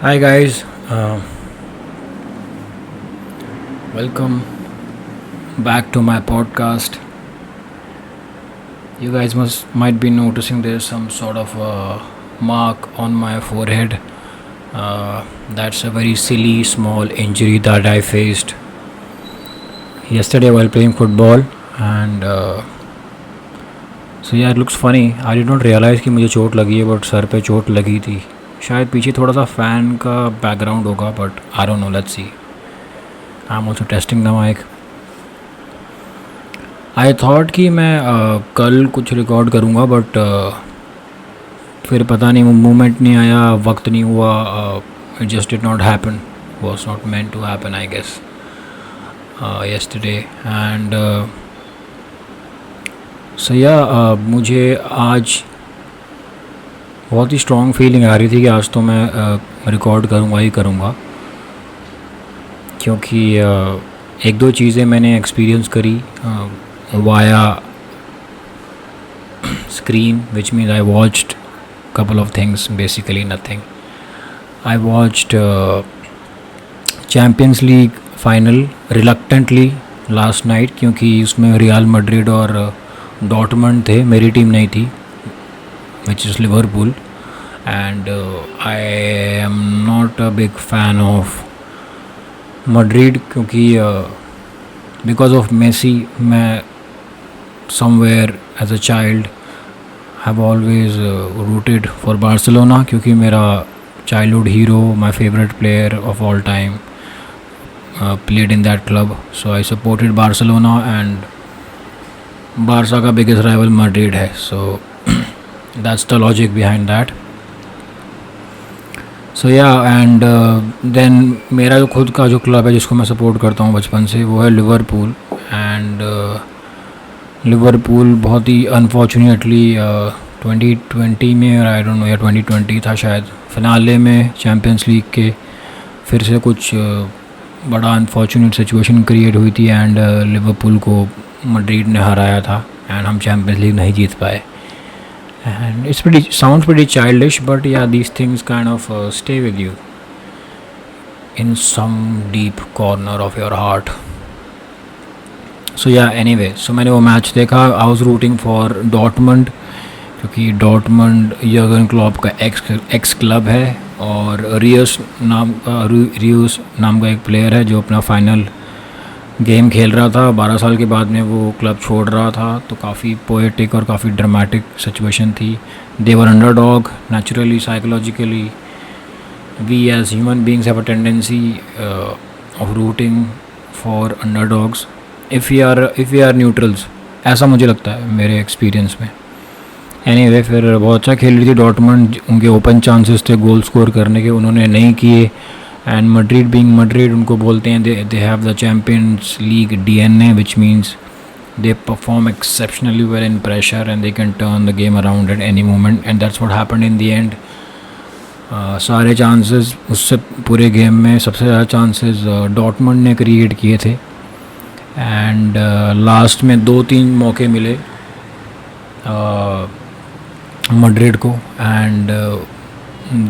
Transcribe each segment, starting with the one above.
Hi guys, welcome back to my podcast. You guys might be noticing there's some sort of mark on my forehead. That's a very silly small injury that I faced yesterday while playing football, and so yeah, it looks funny. I did not realize कि मुझे चोट लगी है, but sir पे चोट लगी थी. शायद पीछे थोड़ा सा फ़ैन का बैकग्राउंड होगा, but I don't know, let's see. I am also testing the mic. I thought कि मैं कल कुछ रिकॉर्ड करूँगा, बट फिर पता नहीं, मूवमेंट नहीं आया, वक्त नहीं हुआ. It just did not happen, was not meant to happen I guess yesterday. And so yeah मुझे आज बहुत ही स्ट्रॉन्ग फीलिंग आ रही थी कि आज तो मैं रिकॉर्ड करूँगा ही करूँगा, क्योंकि एक दो चीज़ें मैंने एक्सपीरियंस करी via screen, which means I watched couple of things, basically nothing. I watched Champions League final reluctantly last night, क्योंकि उसमें रियल मैड्रिड और डॉर्टमंड थे, मेरी टीम नहीं थी, which is Liverpool. And I am not a big fan of Madrid, क्योंकि because of Messi, मैं somewhere as a child have always rooted for Barcelona, क्योंकि मेरा childhood hero, my favorite player of all time played in that club. So I supported Barcelona, and Barca का biggest rival Madrid है. So that's the logic behind that. So yeah, and then मेरा जो खुद का जो club है जिसको मैं सपोर्ट करता हूँ बचपन से, वो है लिवरपूल. एंड लिवरपूल बहुत ही अनफॉर्चुनेटली 2020 में, और आई डोंट नो, या 2020 था शायद, फिनाले में चैम्पियंस लीग के फिर से कुछ बड़ा अनफॉर्चुनेट सिचुएशन क्रिएट हुई थी, एंड लिवरपूल को मैड्रिड ने हराया था, एंड हम चैम्पियंस लीग नहीं जीत पाए. And sounds pretty childish, but yeah, these things kind of stay with you in some deep corner of your heart. So yeah, anyway, so मैंने वो मैच देखा. I was rooting for Dortmund, क्योंकि Dortmund Jurgen Klopp का x club है, और रियस नाम का एक प्लेयर है जो अपना फाइनल गेम खेल रहा था. 12 साल के बाद में वो क्लब छोड़ रहा था, तो काफ़ी पोएटिक और काफ़ी ड्रामेटिक सिचुएशन थी. They were underdog. Naturally, psychologically, we as human beings have a tendency of rooting for underdogs if we are neutrals. ऐसा मुझे लगता है मेरे एक्सपीरियंस में. एनीवे, फिर बहुत अच्छा खेल रही थी डॉर्टमंड. उनके ओपन चांसेस थे गोल स्कोर करने के, उन्होंने नहीं किए. एंड मैड्रिड बीइंग मैड्रिड, उनको बोलते हैं they have the champions league DNA, which means they perform exceptionally well in pressure, and they can turn the game around at any moment, and that's what happened in the end. सारे chances उससे पूरे game में सबसे ज़्यादा chances Dortmund ने create किए थे, and last में 2-3 मौके मिले मैड्रिड को, and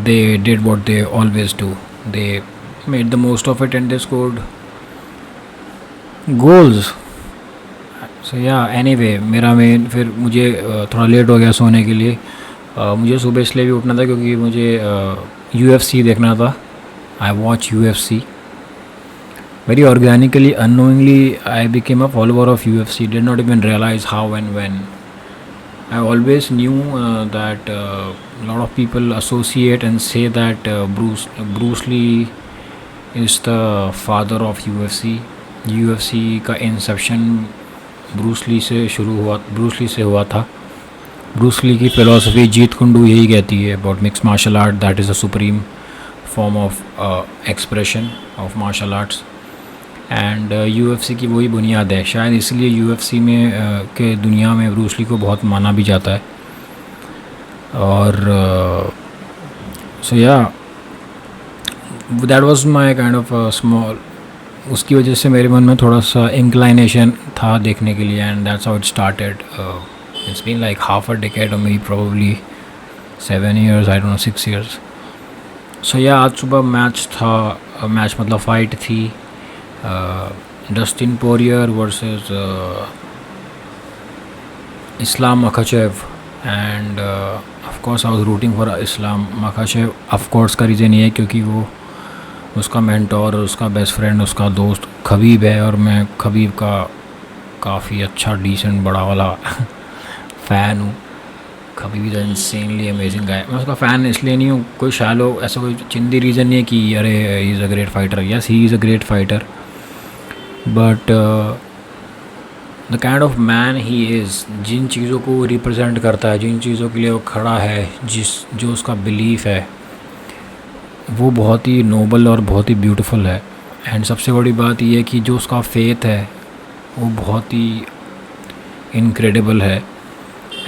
they did what they always do. They made the most of it and they scored goals. So yeah, anyway, मेरा मेन, फिर मुझे थोड़ा लेट हो गया सोने के लिए. मुझे सुबह इसलिए भी उठना था क्योंकि मुझे UFC देखना था. I watch UFC very organically, unknowingly. I became a follower of UFC, did not even realize how and when. I always knew that a lot of people associate and say that Bruce Lee is the father of UFC. UFC का Inception Bruce Lee से हुआ था. Bruce Lee की philosophy जीत कुंडू यही कहती है about mix martial art, that is a supreme form of expression of martial arts. And UFC की वही बुनियाद है. शायद इसलिए UFC में के दुनिया में ब्रूस ली को बहुत माना भी जाता है. और सो या, that was my kind of small, उसकी वजह से मेरे मन में थोड़ा सा इंक्लाइनेशन था देखने के लिए, and that's how it started. It's been like half a decade, और maybe probably 7 years, I don't know, 6 years. So या आज सुबह मैच था, मैच मतलब फ़ाइट थी, Dustin Poirier versus Islam Makhachev. And of course I was rooting for Islam Makhachev. Of course का reason ये है क्योंकि वो उसका मेंटोर, उसका बेस्ट फ्रेंड, उसका दोस्त खबीब है, और मैं खबीब का काफ़ी अच्छा डिसेंट बड़ा वाला फ़ैन हूँ। Khabib is insanely amazing guy. मैं उसका फ़ैन इसलिए नहीं हूँ, कोई शैलो ऐसा कोई चिंदी रीज़न नहीं है कि अरे he is a great fighter. Yes he is a great fighter, but the kind of man he is, जिन चीज़ों को रिप्रेजेंट करता है, जिन चीज़ों के लिए वो खड़ा है, जो उसका बिलीफ है, वो बहुत ही नोबल और बहुत ही ब्यूटीफुल है। एंड सबसे बड़ी बात यह है कि जो उसका फेथ है वो बहुत ही इनक्रेडिबल है।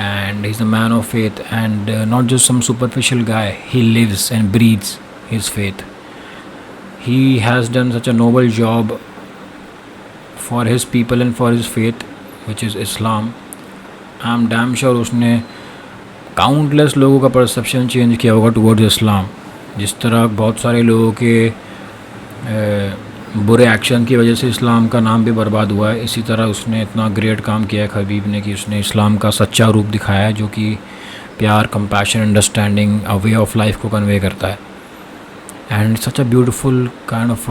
And he's a man of faith, and not just some superficial guy. He lives and breathes his faith. He has done such a noble job for his people and for his faith, which is Islam. I'm damn sure उसने countless लोगों का perception change किया होगा towards इस्लाम। जिस तरह बहुत सारे लोगों के बुरे एक्शन की वजह से इस्लाम का नाम भी बर्बाद हुआ है, इसी तरह उसने इतना ग्रेट काम किया है खबीब ने कि उसने इस्लाम का सच्चा रूप दिखाया है, जो कि प्यार, compassion, understanding, a way of life को कन्वे करता है। And such a beautiful kind of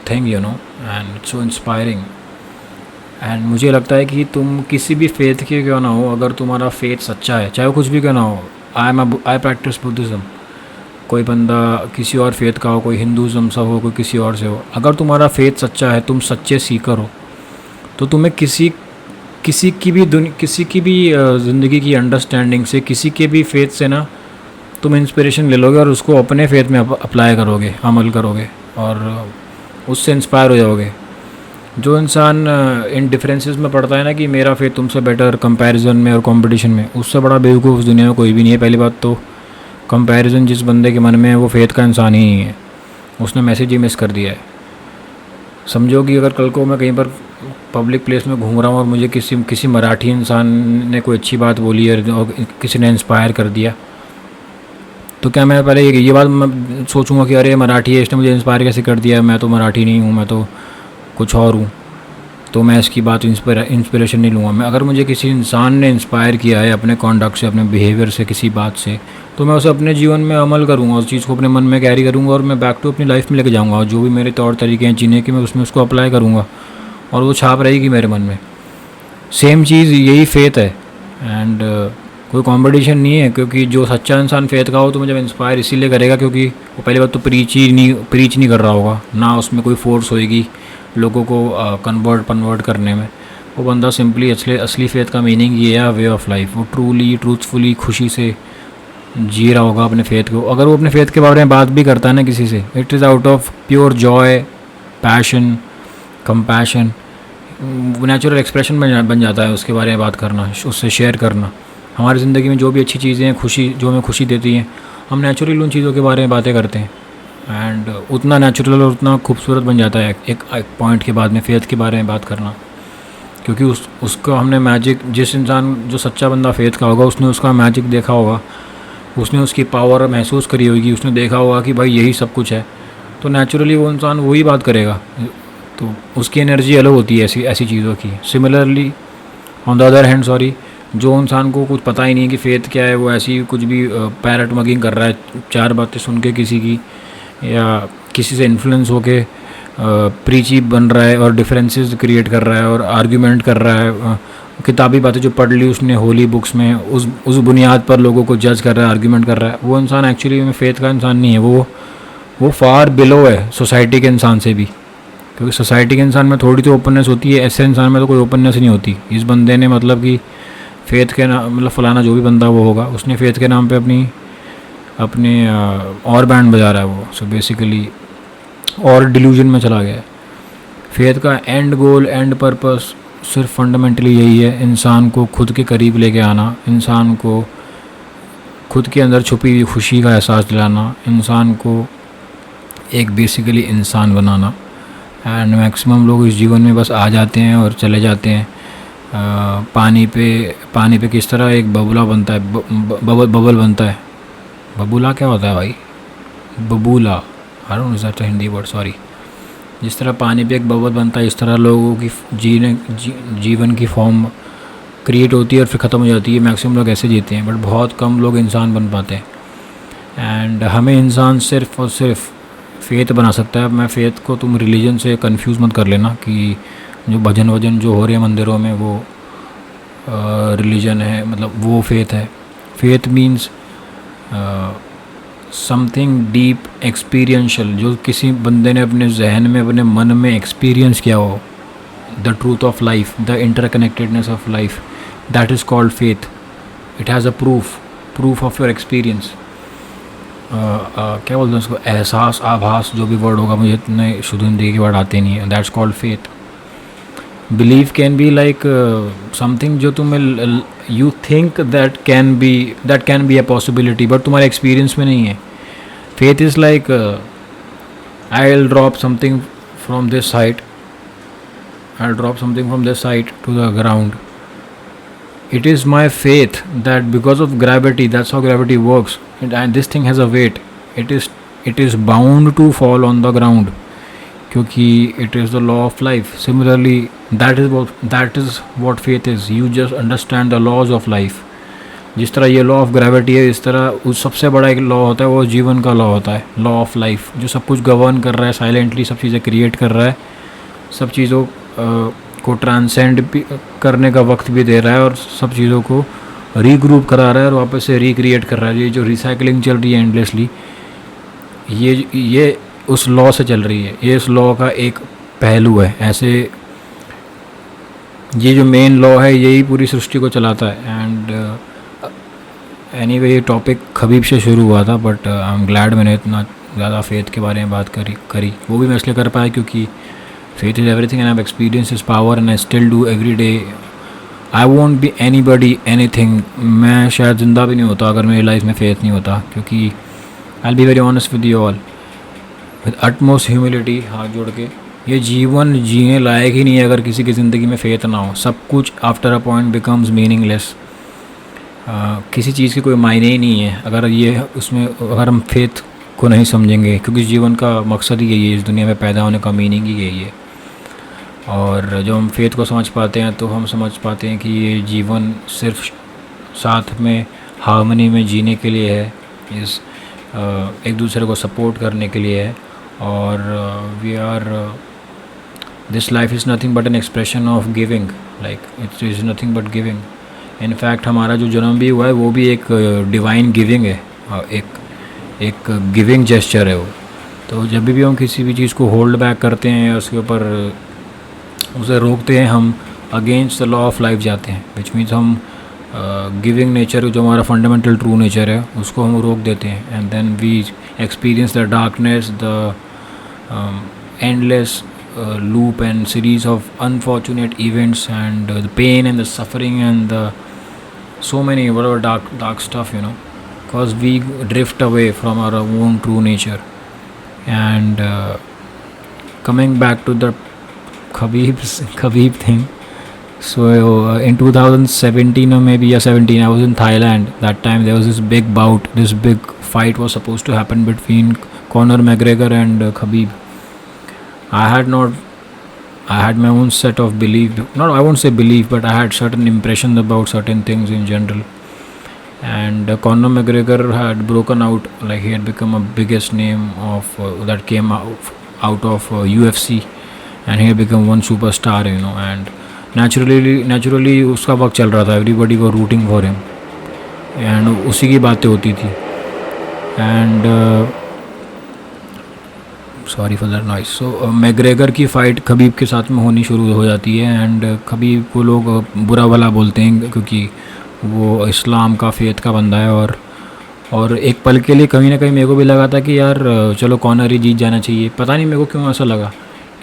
thing, you know, and so inspiring. And मुझे लगता है कि तुम किसी भी फेथ के क्यों ना हो, अगर तुम्हारा फेथ सच्चा है, चाहे वो कुछ भी क्यों ना हो। आई प्रैक्टिस बुद्धिज़्म, कोई बंदा किसी और फेथ का हो, कोई हिंदुज़म सा हो, कोई किसी और से हो, अगर तुम्हारा फेथ सच्चा है, तुम सच्चे सीकर हो, तो तुम्हें किसी की भी ज़िंदगी की अंडरस्टैंडिंग से, किसी के भी फेथ से ना तुम इंस्पिरेशन ले लोगे और उसको अपने फेथ में अप्लाई करोगे, अमल करोगे, और उससे इंस्पायर हो जाओगे। जो इंसान इन डिफरेंसेस में पढ़ता है ना कि मेरा फेथ तुमसे बेटर, कंपैरिजन में और कंपटीशन में, उससे बड़ा बेवकूफ़ उस दुनिया में कोई भी नहीं है। पहली बात तो कंपैरिजन जिस बंदे के मन में है वो फेथ का इंसान ही नहीं है, उसने मैसेज ही मिस कर दिया है। समझो कि अगर कल को मैं कहीं पर पब्लिक प्लेस में घूम रहा हूँ और मुझे किसी मराठी इंसान ने कोई अच्छी बात बोली है और किसी ने इंस्पायर कर दिया, तो क्या मैं पहले ये बात मैं सोचूंगा कि अरे मराठी है, इसने मुझे इंस्पायर कैसे कर दिया, मैं तो मराठी नहीं हूँ, मैं तो कुछ और हूँ, तो मैं इसकी बात इंस्पिरेशन नहीं लूँगा। मैं अगर मुझे किसी इंसान ने इंस्पायर किया है अपने कॉन्डक्ट से, अपने बिहेवियर से, किसी बात से, तो मैं उसे अपने जीवन में अमल करूँगा, उस चीज़ को अपने मन में कैरी करूँगा और मैं बैक टू अपनी लाइफ में लेके जाऊँगा, और जो भी मेरे तौर तरीके हैं जीने के, मैं उसमें उसको अप्लाई करूँगा और वो छाप रहेगी मेरे मन में। सेम चीज़ यही फेथ है। एंड कोई कंपटीशन नहीं है, क्योंकि जो सच्चा इंसान फेथ का हो तो मुझे इंस्पायर इसीलिए करेगा क्योंकि वो पहली बात तो प्रीच नहीं कर रहा होगा ना, उसमें कोई फोर्स होएगी लोगों को कन्वर्ट करने में। वो बंदा सिंपली असली फेथ का मीनिंग ये है, वे ऑफ लाइफ, वो ट्रूथफुली खुशी से जी रहा होगा अपने फेथ को। अगर वो अपने फेथ के बारे में बात भी करता है ना किसी से, it is out of pure Joy, passion, compassion, वो नेचुरल एक्सप्रेशन बन जाता है उसके बारे में बात करना, उससे शेयर करना। हमारी ज़िंदगी में जो भी अच्छी चीज़ें हैं, खुशी जो हमें खुशी देती हैं, हम नेचुरली उन चीज़ों के बारे में बातें करते हैं। एंड उतना नेचुरल और उतना खूबसूरत बन जाता है एक पॉइंट के बाद में फेथ के बारे में बात करना, क्योंकि उसको हमने मैजिक, जिस इंसान, जो सच्चा बंदा फेथ का होगा, उसने उसका मैजिक देखा होगा, उसने उसकी पावर महसूस करी होगी, उसने देखा होगा कि भाई यही सब कुछ है, तो नेचुरली वो इंसान वही बात करेगा, तो उसकी एनर्जी अलग होती है ऐसी चीज़ों की। Similarly on the other hand, जो इंसान को कुछ पता ही नहीं कि फ़ेथ क्या है, वो ऐसी कुछ भी पैरट मगिंग कर रहा है, चार बातें सुन के किसी की या किसी से इन्फ्लुएंस होके प्रीची बन रहा है और डिफरेंसेस क्रिएट कर रहा है और आर्ग्यूमेंट कर रहा है, किताबी बातें जो पढ़ ली उसने होली बुक्स में, उस बुनियाद पर लोगों को जज कर रहा है, आर्ग्यूमेंट कर रहा है, वो इंसान एक्चुअली में फ़ेथ का इंसान नहीं है। वो फार बिलो है सोसाइटी के इंसान से भी, क्योंकि सोसाइटी के इंसान में थोड़ी तो ओपननेस होती है, ऐसे इंसान में तो कोई ओपननेस नहीं होती। इस बंदे ने मतलब कि फ़ेथ के नाम, मतलब फ़लाना जो भी बंदा वो होगा, उसने फ़ेथ के नाम पे अपने और बैंड बजा रहा है वो, सो बेसिकली और डिल्यूजन में चला गया है। फ़ेथ का एंड गोल, एंड पर्पस सिर्फ फंडामेंटली यही है, इंसान को खुद के करीब लेके आना, इंसान को खुद के अंदर छुपी हुई खुशी का एहसास दिलाना, इंसान को एक बेसिकली इंसान बनाना। एंड मैक्सिमम लोग इस जीवन में बस आ जाते हैं और चले जाते हैं। पानी पे किस तरह एक बबुला बनता है, बबल बनता है। बबुला क्या होता है भाई? बबूला, आई don't no that's a Hindi word, sorry. जिस तरह पानी पे एक बबल बनता है, इस तरह लोगों की जीवन की फॉर्म क्रिएट होती है और फिर ख़त्म हो जाती है। मैक्सिमम लोग ऐसे जीते हैं, बट बहुत कम लोग इंसान बन पाते हैं। एंड हमें इंसान सिर्फ़ और सिर्फ फ़ेथ बना सकता है। मैं फ़ेथ को तुम रिलीजन से कंफ्यूज मत कर लेना कि जो भजन वजन जो हो रहे हैं मंदिरों में वो रिलीजन है, मतलब वो फ़ेथ है। Faith means something deep experiential, जो किसी बंदे ने अपने जहन में, अपने मन में एक्सपीरियंस किया हो, the truth of life, the interconnectedness of life, that is called faith. It has a proof of your experience. क्या बोलते हैं उसको, एहसास, आभास, जो भी वर्ड होगा, मुझे इतने शुद्ध हिंदी के वर्ड आते नहीं है। That's called faith. Believe can be like something जो तुम्हें you think that can be a possibility, but तुम्हारे एक्सपीरियंस में नहीं है। Faith is like I will drop something from this height, I'll drop something from this height to the ground. It is my faith that because of gravity, that's how gravity works, and this thing has a weight. It is bound to fall on the ground, क्योंकि it is the law of life. Similarly, that is what faith is. You just understand the laws of life. जिस तरह ये law of gravity है, इस तरह उस सबसे बड़ा एक लॉ होता है, वो जीवन का लॉ होता है, लॉ ऑफ लाइफ, जो सब कुछ गवर्न कर रहा है, साइलेंटली सब चीज़ें क्रिएट कर रहा है, सब चीज़ों को ट्रांसेंड करने का वक्त भी दे रहा है, और सब चीज़ों को रीग्रुप करा रहा है और वापस से रिक्रिएट कर रहा है। ये जो रिसाइकलिंग चल रही है एंडलेसली, ये उस लॉ से चल रही है। ये इस लॉ का एक पहलू है। ऐसे ये जो मेन लॉ है, यही पूरी सृष्टि को चलाता है। एंड एनीवे, ये टॉपिक खबीब से शुरू हुआ था, बट आई एम ग्लैड मैंने इतना ज़्यादा फेथ के बारे में बात करी। वो भी मैं इसलिए कर पाया क्योंकि faith is everything and I've experienced its power and I still do every day. I won't be anybody anything. मैं शायद ज़िंदा भी नहीं होता अगर मेरी लाइफ में फेथ नहीं होता, क्योंकि I'll be very honest with you all, with utmost humility, हाथ जोड़ के, ये जीवन जीने लायक ही नहीं है अगर किसी की ज़िंदगी में फ़ेथ ना हो। सब कुछ after a point becomes meaningless. किसी चीज़ की कोई मायने ही नहीं है अगर हम फेथ को नहीं समझेंगे, क्योंकि जीवन का मकसद ही यही है, इस दुनिया में पैदा होने का मीनिंग ही यही है। और जब हम फेथ को समझ पाते हैं तो हम समझ पाते हैं कि ये जीवन सिर्फ साथ में हार्मनी में जीने के लिए है, एक दूसरे को सपोर्ट करने के लिए है। और this life is nothing but an expression of giving, like it is nothing but giving. In fact हमारा जो जन्म भी हुआ है वो भी एक डिवाइन गिविंग है, एक गिविंग जेस्चर है वो। तो जब भी हम किसी भी चीज़ को होल्ड बैक करते हैं या उसके ऊपर उसे रोकते हैं, हम against the law of life जाते हैं, विच मीन्स हम गिविंग नेचर, जो हमारा फंडामेंटल ट्रू नेचर है, उसको हम रोक देते हैं। And then we experience the darkness, the endless loop and series of unfortunate events, and the pain and the suffering and the so many whatever dark stuff, because we drift away from our own true nature. And coming back to the Khabib thing, so in 2017 or maybe 17, I was in Thailand. That time there was this big bout, this big fight was supposed to happen between Conor McGregor and Khabib. I had my own set of belief, I won't say belief, but I had certain impressions about certain things in general. And Conor McGregor had broken out, like he had become a biggest name of that came out of UFC, and he had become one superstar, and naturally उसका वक्त चल रहा था, everybody was rooting for him, and उसी की बातें होती थी। And sorry for that noise. So McGregor की फ़ाइट खबीब के साथ में होनी शुरू हो जाती है, एंड खबीब को लोग बुरा भला बोलते हैं क्योंकि वो इस्लाम का फेथ का बंदा है। और एक पल के लिए कहीं ना कहीं मेरे को भी लगा था कि यार चलो कॉनर ही जीत जाना चाहिए। पता नहीं मेरे को क्यों ऐसा लगा,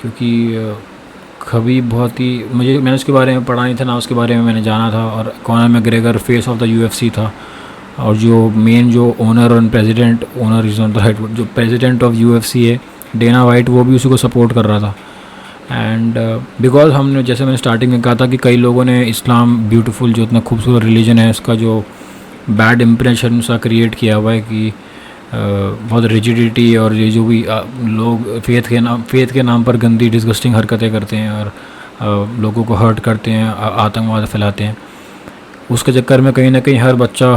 क्योंकि खबीब बहुत ही, मैंने उसके बारे में पढ़ा नहीं था ना, उसके बारे में मैंने जाना था। और Conor McGregor face of the UFC था, और जो मेन जो ओनर और president, owner is not the right word, जो प्रेसिडेंट ऑफ यूएफसी है डेना वाइट, वो भी उसी को सपोर्ट कर रहा था। एंड बिकॉज हमने, जैसे मैंने स्टार्टिंग में कहा था कि कई लोगों ने इस्लाम ब्यूटीफुल, जो इतना खूबसूरत रिलीजन है, उसका जो बैड इम्प्रेशन सा क्रिएट किया हुआ है कि बहुत रिजिडिटी और ये जो भी लोग फेथ के नाम पर गंदी डिस्गस्टिंग हरकतें करते हैं और लोगों को हर्ट करते हैं, आतंकवाद फैलाते हैं, उसके चक्कर में कहीं ना कहीं हर बच्चा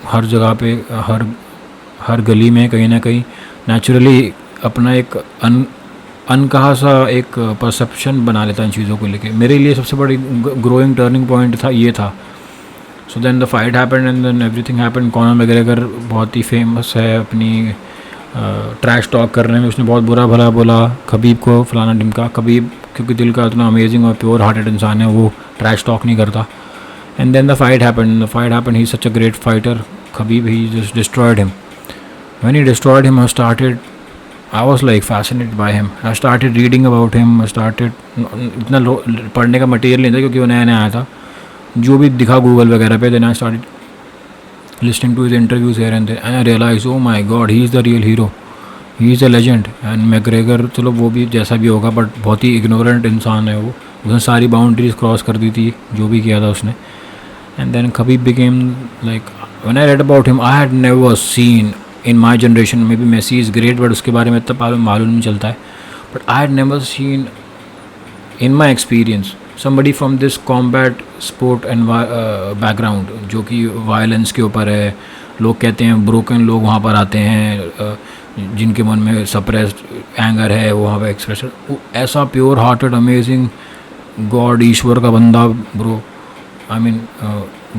हर जगह पे हर गली में कहीं ना कहीं नेचुरली अपना एक अनकहा सा एक परसेप्शन बना लेता है इन चीज़ों को लेके। मेरे लिए सबसे बड़ी ग्रोइंग टर्निंग पॉइंट था। So then the fight happened and then everything happened. Conor McGregor बहुत ही फेमस है अपनी ट्रैश टॉक करने में, उसने बहुत बुरा भला बोला खबीब को, फलाना ढिमका। खबीब क्योंकि दिल का इतना अमेजिंग और प्योर हार्टेड इंसान है, वो ट्रैश टॉक नहीं करता। And then the fight happened, he is such a great fighter Khabib, he just destroyed him. When he destroyed him I was like fascinated by him. I started reading about him. इतना पढ़ने का material नहीं था क्योंकि वो नया नया आया था, जो भी दिखा गूगल वगैरह पे। Then I started listening to his interviews here and there and I realise oh my God, he is the real hero, he is a legend. And McGregor चलो वो भी जैसा भी होगा, बट बहुत ही इग्नोरेंट इंसान है वो, उसने सारी बाउंड्रीज क्रॉस कर दी थी जो भी किया था उसने। And then Khabib became like, when I read about him I had never seen in my generation, maybe Messi is great but उसके बारे में इतना मालूम नहीं चलता है, but I had never seen in my experience somebody from this combat sport and background, जो कि वायलेंस के ऊपर है। लोग कहते हैं ब्रोकन लोग वहाँ पर आते हैं, जिनके मन में सप्रेस्ड एंगर है वो वहाँ पर एक्सप्रेस, ऐसा प्योर हार्टेड अमेजिंग गॉड, ईश्वर का बंदा ब्रो। आई मीन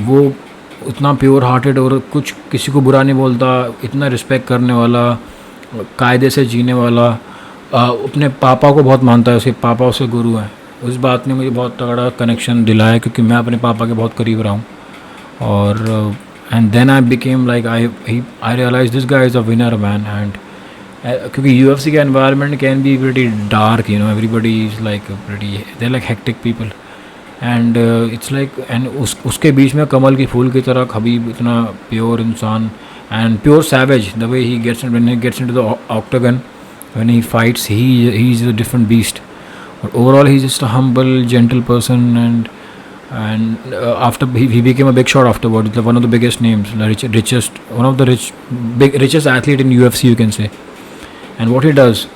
वो इतना प्योर हार्टेड और कुछ किसी को बुरा नहीं बोलता, इतना रिस्पेक्ट करने वाला, कायदे से जीने वाला, अपने पापा को बहुत मानता है, उसके पापा उसके गुरु हैं। उस बात ने मुझे बहुत तगड़ा कनेक्शन दिलाया क्योंकि मैं अपने पापा के बहुत करीब रहा हूँ। और and then I became like I realise this guy is a winner man. And क्योंकि UFC का environment can be pretty dark, you know, everybody is like pretty, they like hectic people and it's like, and उसके बीच में कमल की फूल की तरह Khabib इतना pure इंसान and pure savage, the way he gets into the octagon, when he fights, he is a different beast. But overall, he's just a humble, gentle person, and after he became a big shot afterwards, one of the biggest names, one of the richest athlete in UFC, you can say. And what he does,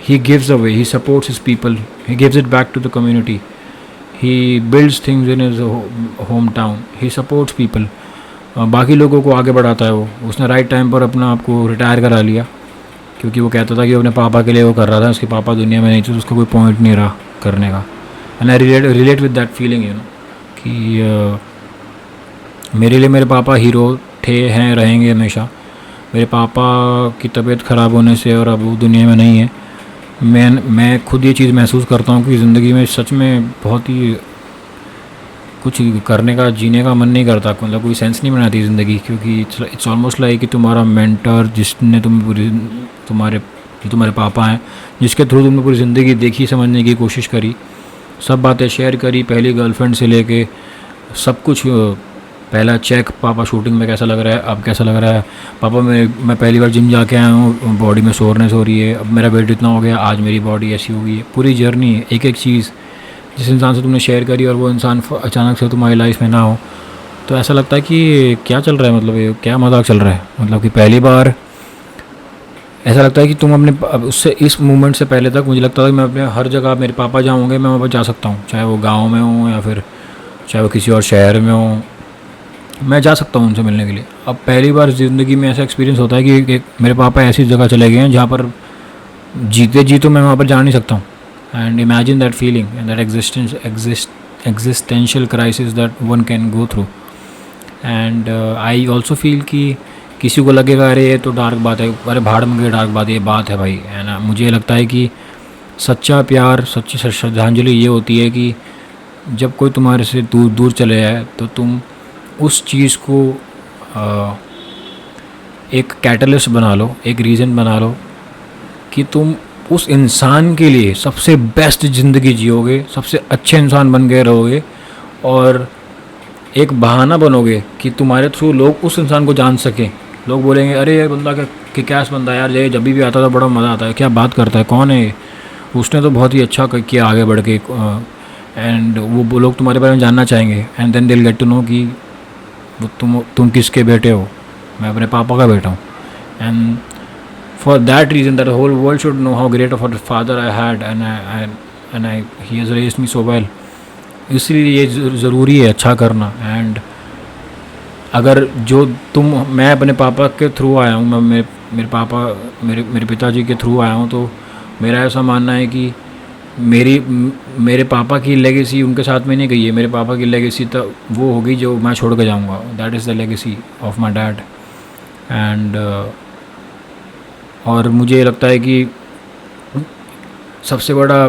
he gives away, he supports his people, he gives it back to the community, he builds things in his hometown, he supports people. बाकी लोगों को आगे बढ़ाता है वो। उसने right time पर अपना आपको रिटायर करा लिया क्योंकि वो कहता था कि अपने पापा के लिए वो कर रहा था, उसके पापा दुनिया में नहीं थे तो उसका कोई पॉइंट नहीं रहा करने का। And I relate with that feeling, you know, कि मेरे लिए मेरे पापा हीरो थे, हैं, रहेंगे हमेशा। मेरे पापा की तबीयत ख़राब होने से और अब वो दुनिया में नहीं है, मैं खुद ये चीज़ महसूस करता हूँ कि ज़िंदगी में सच में बहुत ही कुछ करने का, जीने का मन नहीं करता, मतलब कोई सेंस नहीं बनाती ज़िंदगी, क्योंकि इट्स ऑलमोस्ट लाइक कि तुम्हारा मेंटर जिसने तुम्हारे पापा हैं, जिसके थ्रू तुमने पूरी ज़िंदगी देखी, समझने की कोशिश करी, सब बातें शेयर करी, पहली गर्लफ्रेंड से लेके सब कुछ। पहला चेक, पापा शूटिंग में कैसा लग रहा है, अब कैसा लग रहा है, पापा मैं पहली बार जिम जाके आया हूँ, बॉडी में सोरनेस हो रही है, अब मेरा वेट इतना हो गया, आज मेरी बॉडी ऐसी हो गई है। पूरी जर्नी, एक एक चीज़ जिस इंसान से तुमने शेयर करी और वो इंसान अचानक से तुम्हारी लाइफ में ना हो, तो ऐसा लगता है कि क्या चल रहा है, मतलब ये क्या मजाक चल रहा है। मतलब कि पहली बार ऐसा लगता है कि तुम अपने उससे इस मूवमेंट से पहले तक मुझे लगता था कि मैं अपने हर जगह मेरे पापा जहाँ होंगे मैं वहाँ पर जा सकता हूँ, चाहे वो गाँव में हो या फिर चाहे वो किसी और शहर में हो, मैं जा सकता हूँ उनसे मिलने के लिए। अब पहली बार ज़िंदगी में ऐसा एक्सपीरियंस होता है कि मेरे पापा ऐसी जगह चले गए हैं जहाँ पर जीते जी तो मैं वहाँ पर जा नहीं सकता हूँ। And imagine that feeling and that existential crisis that one can go through. And I also feel कि किसी को लगेगा अरे ये तो डार्क बात है, अरे भाड़ में गई डार्क बात, ये बात है भाई, है ना। मुझे लगता है कि सच्चा प्यार, सच्ची श्रद्धांजलि ये होती है कि जब कोई तुम्हारे से दूर दूर चले जाए तो तुम उस चीज़ को एक कैटलिस्ट बना लो, एक रीज़न बना लो कि तुम उस इंसान के लिए सबसे बेस्ट ज़िंदगी जियोगे, सबसे अच्छे इंसान बन गए रहोगे, और एक बहाना बनोगे कि तुम्हारे थ्रू लोग उस इंसान को जान सकें। लोग बोलेंगे अरे ये बंदा कैस बंदा यार, ये जब भी आता था बड़ा मज़ा आता है, क्या बात करता है, कौन है, उसने तो बहुत ही अच्छा किया आगे बढ़ के। एंड वो लोग तुम्हारे बारे में जानना चाहेंगे and then they will get to know कि वो तुम किसके बेटे हो। मैं अपने पापा का बेटा हूँ। And for that reason, that the whole world should know how great of a father I had, and he has raised me so well. इसलिए ये ज़रूरी है अच्छा करना. एंड अगर जो मैं अपने पापा के थ्रू आया हूँ, मैं मेरे पापा मेरे पिताजी के थ्रू आया हूँ, तो मेरा ऐसा मानना है कि मेरे पापा की लेगेसी उनके साथ में नहीं गई है. मेरे पापा की लेगेसी तो वो होगी जो मैं छोड़ के जाऊँगा. That is the legacy of my dad. And और मुझे लगता है कि सबसे बड़ा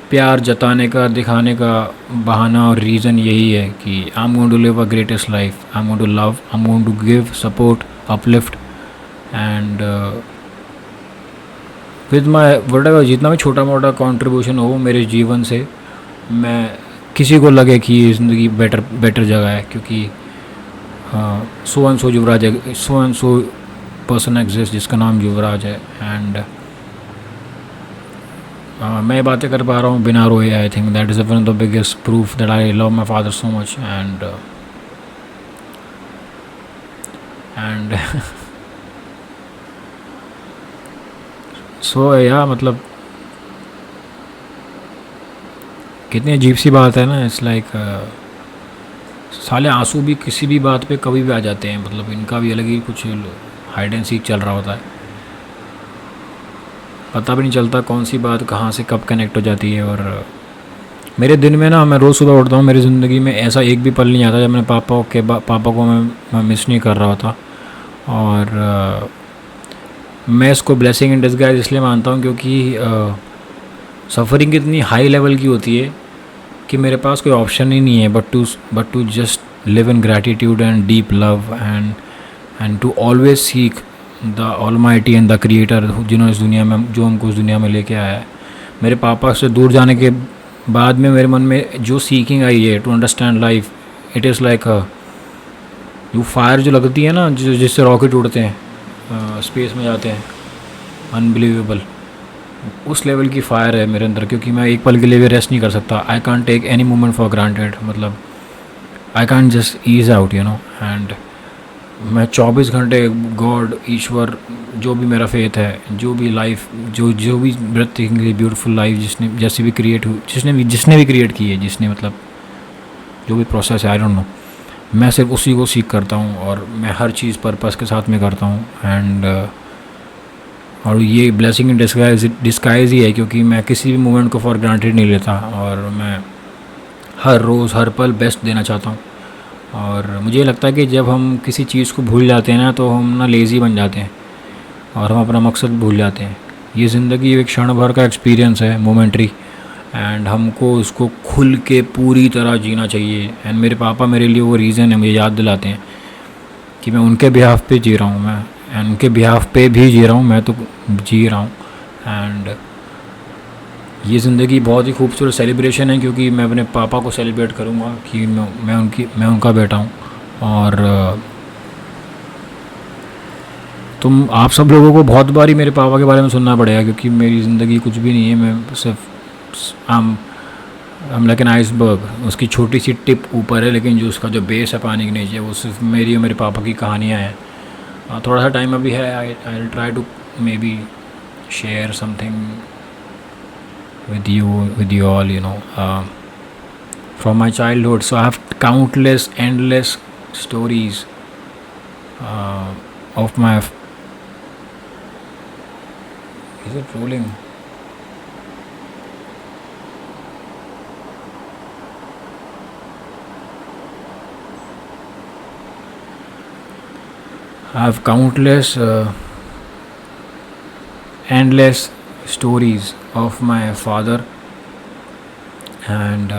प्यार जताने का, दिखाने का बहाना और रीज़न यही है कि I am going to live a greatest life, I am going to love, I am going to give support, uplift and with my whatever, जितना भी छोटा मोटा कंट्रीब्यूशन हो मेरे जीवन से, मैं किसी को लगे कि ये ज़िंदगी बेटर जगह है, क्योंकि सो एंड सो युवराज है, so and so person exist जिसका नाम युवराज है. एंड मैं बातें कर पा रहा हूँ बिना रोए. I think that is one of the biggest proof that I love my father so much. And so या मतलब कितनी अजीब सी बात है ना. इट्स लाइक साले आंसू भी किसी भी बात पे कभी भी आ जाते हैं. मतलब इनका भी अलग ही कुछ हाइड एंड सीक चल रहा होता है. पता भी नहीं चलता कौन सी बात कहाँ से कब कनेक्ट हो जाती है. और मेरे दिन में ना, मैं रोज़ सुबह उठता हूँ, मेरी ज़िंदगी में ऐसा एक भी पल नहीं आता जब मैं पापा को मैं मिस नहीं कर रहा होता. और मैं इसको ब्लेसिंग इन डिस्गाइज इसलिए मानता हूँ क्योंकि सफ़रिंग इतनी हाई लेवल की होती है कि मेरे पास कोई ऑप्शन ही नहीं है but to just live in gratitude and deep love and to always seek the almighty and the creator, जिन्होंने इस दुनिया में, जो हमको इस दुनिया में लेके आया है. मेरे पापा से दूर जाने के बाद में मेरे मन में जो सीकिंग आई है to understand life, it is like जो फायर जो लगती है ना, जिससे रॉकेट उड़ते हैं, स्पेस में जाते हैं, अनबिलीवेबल, उस लेवल की फायर है मेरे अंदर. क्योंकि मैं एक पल के लिए भी रेस्ट नहीं कर सकता. I can't take any moment for granted. मतलब I can't just ease out and मैं 24 घंटे गॉड, ईश्वर, जो भी मेरा फेथ है, जो भी लाइफ, जो भी ब्रेथटेकिंगली ब्यूटीफुल लाइफ जिसने भी क्रिएट हुई, जिसने भी क्रिएट की है, जिसने मतलब जो भी प्रोसेस है, आई डोंट नो, मैं सिर्फ उसी को सीख करता हूँ. और मैं हर चीज़ पर्पस के साथ में करता हूँ. एंड और ये ब्लेसिंग इन डिस्गाइज ही है, क्योंकि मैं किसी भी मोमेंट को फॉर ग्रांटेड नहीं लेता. और मैं हर रोज़ हर पल बेस्ट देना चाहता हूँ. और मुझे लगता है कि जब हम किसी चीज़ को भूल जाते हैं ना, तो हम ना लेज़ी बन जाते हैं और हम अपना मकसद भूल जाते हैं. ये ज़िंदगी एक क्षण भर का एक्सपीरियंस है, मोमेंट्री, एंड हमको उसको खुल के पूरी तरह जीना चाहिए. एंड मेरे पापा मेरे लिए वो रीज़न है, मुझे याद दिलाते हैं कि मैं उनके बिहाफ पे जी रहा हूँ, मैं उनके बिहाफ पे भी जी रहा हूँ, मैं तो जी रहा हूँ. एंड ये ज़िंदगी बहुत ही खूबसूरत सेलिब्रेशन है, क्योंकि मैं अपने पापा को सेलिब्रेट करूँगा कि मैं उनका बेटा हूँ. और आप सब लोगों को बहुत बार ही मेरे पापा के बारे में सुनना पड़ेगा, क्योंकि मेरी ज़िंदगी कुछ भी नहीं है. मैं सिर्फ हम लाइक एन आइसबर्ग, उसकी छोटी सी टिप ऊपर है, लेकिन जो उसका जो बेस है पानी के नीचे, वो सिर्फ मेरी और मेरे पापा की कहानियाँ हैं. थोड़ा सा टाइम अभी है. I will try to maybe share something with you all, from my childhood. So I have countless, endless stories of my. Is it rolling? I have countless, endless stories of my father. And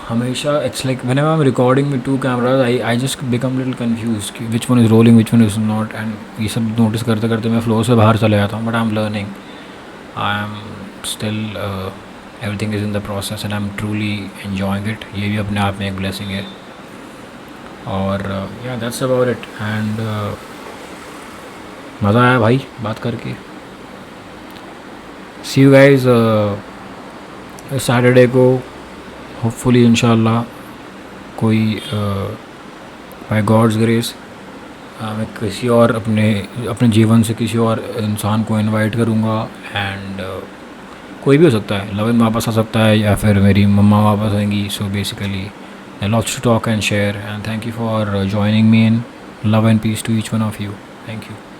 हमेशा it's like whenever I'm recording with two cameras, I just become little confused कि which one is rolling, which one is not. and ये सब notice करते करते मैं flow से बाहर चले जाता हूँ. but I'm learning, I am still everything is in the process and I'm truly enjoying it. ये भी अपने आप में एक blessing है. और yeah, that's about it. and मज़ा आया भाई बात करके. सी यू गाइज सैटरडे को, होपफुली इंशाल्लाह कोई बाय गॉड्स ग्रेस मैं किसी और अपने अपने जीवन से किसी और इंसान को इनवाइट करूँगा। एंड कोई भी हो सकता है, लवन वापस आ सकता है या फिर मेरी मम्मा वापस आएंगी। So basically lots to talk and share, and thank you for joining me in love and peace to each one of you. Thank you.